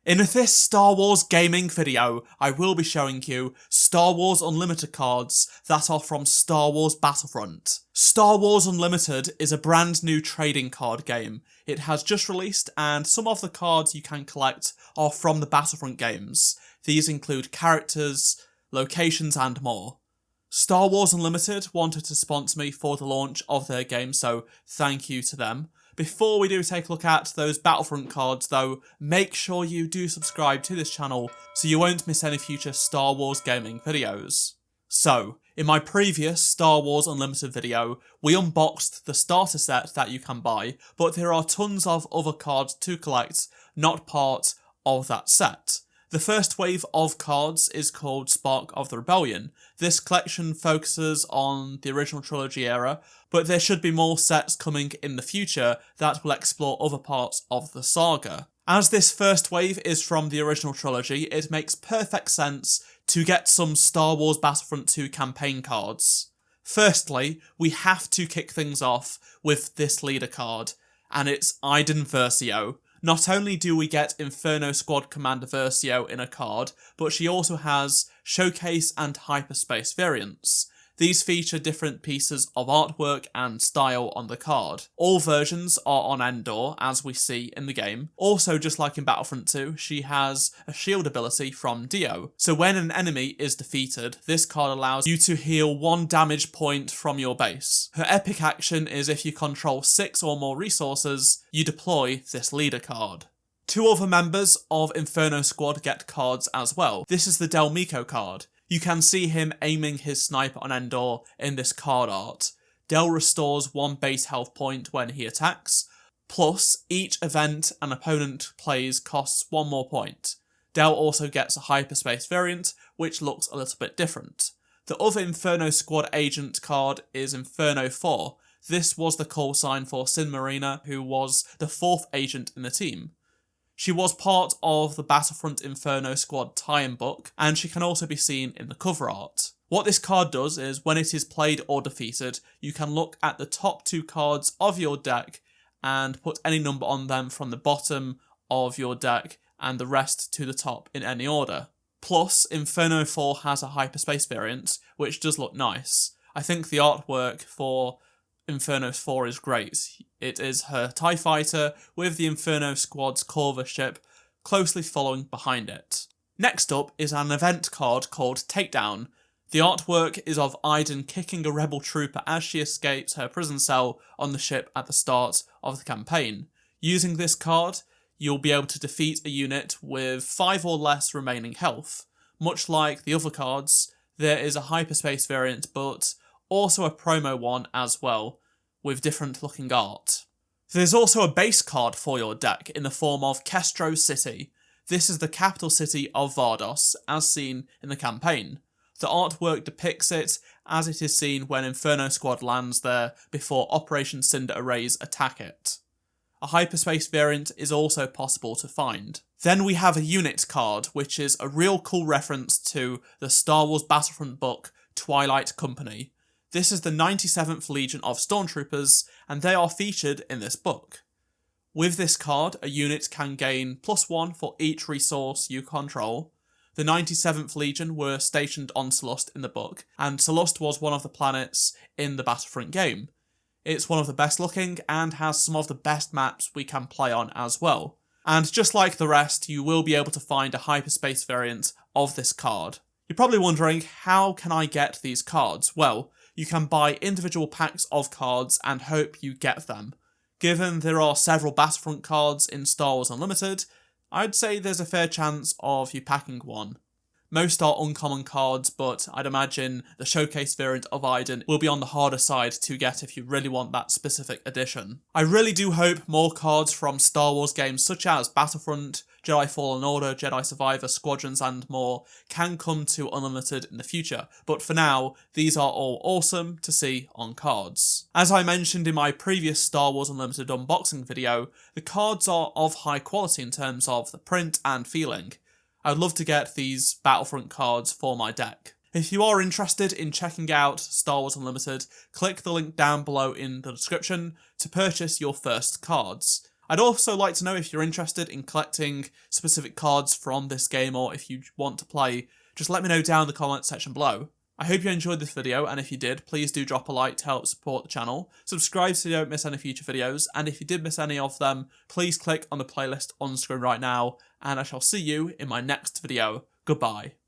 In this Star Wars gaming video, I will be showing you Star Wars Unlimited cards that are from Star Wars Battlefront. Star Wars Unlimited is a brand new trading card game. It has just released and some of the cards you can collect are from the Battlefront games. These include characters, locations and more. Star Wars Unlimited wanted to sponsor me for the launch of their game, so thank you to them. Before we do take a look at those Battlefront cards though, make sure you do subscribe to this channel so you won't miss any future Star Wars gaming videos. So, in my previous Star Wars Unlimited video, we unboxed the starter set that you can buy, but there are tons of other cards to collect, not part of that set. The first wave of cards is called Spark of the Rebellion. This collection focuses on the original trilogy era, but there should be more sets coming in the future that will explore other parts of the saga. As this first wave is from the original trilogy, it makes perfect sense to get some Star Wars Battlefront 2 campaign cards. Firstly, we have to kick things off with this leader card, and it's Iden Versio. Not only do we get Inferno Squad Commander Versio in a card, but she also has Showcase and Hyperspace variants. These feature different pieces of artwork and style on the card. All versions are on Endor, as we see in the game. Also, just like in Battlefront 2, she has a shield ability from Dio. So when an enemy is defeated, this card allows you to heal 1 damage point from your base. Her epic action is if you control 6 or more resources, you deploy this leader card. 2 other members of Inferno Squad get cards as well. This is the Del Meeko card. You can see him aiming his sniper on Endor in this card art. Del restores 1 base health point when he attacks, plus each event an opponent plays costs 1 more point. Del also gets a hyperspace variant, which looks a little bit different. The other Inferno Squad agent card is Inferno 4. This was the call sign for Sin Marina, who was the 4th agent in the team. She was part of the Battlefront Inferno Squad tie-in book, and she can also be seen in the cover art. What this card does is, when it is played or defeated, you can look at the top 2 cards of your deck and put any number on them from the bottom of your deck and the rest to the top in any order. Plus, Inferno 4 has a hyperspace variant, which does look nice. I think the artwork for Inferno 4 is great. It is her TIE fighter with the Inferno Squad's Corva ship closely following behind it. Next up is an event card called Takedown. The artwork is of Iden kicking a rebel trooper as she escapes her prison cell on the ship at the start of the campaign. Using this card, you'll be able to defeat a unit with 5 or less remaining health. Much like the other cards, there is a hyperspace variant, but also a promo one as well, with different looking art. There's also a base card for your deck in the form of Kestro City. This is the capital city of Vardos, as seen in the campaign. The artwork depicts it as it is seen when Inferno Squad lands there before Operation Cinder Arrays attack it. A hyperspace variant is also possible to find. Then we have a unit card, which is a real cool reference to the Star Wars Battlefront book Twilight Company. This is the 97th Legion of Stormtroopers, and they are featured in this book. With this card, a unit can gain +1 for each resource you control. The 97th Legion were stationed on Salust in the book, and Salust was one of the planets in the Battlefront game. It's one of the best looking, and has some of the best maps we can play on as well. And just like the rest, you will be able to find a hyperspace variant of this card. You're probably wondering, how can I get these cards? Well, you can buy individual packs of cards and hope you get them. Given there are several Battlefront cards in Star Wars Unlimited, I'd say there's a fair chance of you packing one. Most are uncommon cards, but I'd imagine the showcase variant of Iden will be on the harder side to get if you really want that specific edition. I really do hope more cards from Star Wars games such as Battlefront, Jedi Fallen Order, Jedi Survivor, Squadrons and more can come to Unlimited in the future, but for now, these are all awesome to see on cards. As I mentioned in my previous Star Wars Unlimited unboxing video, the cards are of high quality in terms of the print and feeling. I'd love to get these Battlefront cards for my deck. If you are interested in checking out Star Wars Unlimited, click the link down below in the description to purchase your first cards. I'd also like to know if you're interested in collecting specific cards from this game, or if you want to play, just let me know down in the comment section below. I hope you enjoyed this video, and if you did, please do drop a like to help support the channel. Subscribe so you don't miss any future videos, and if you did miss any of them, please click on the playlist on screen right now, and I shall see you in my next video. Goodbye.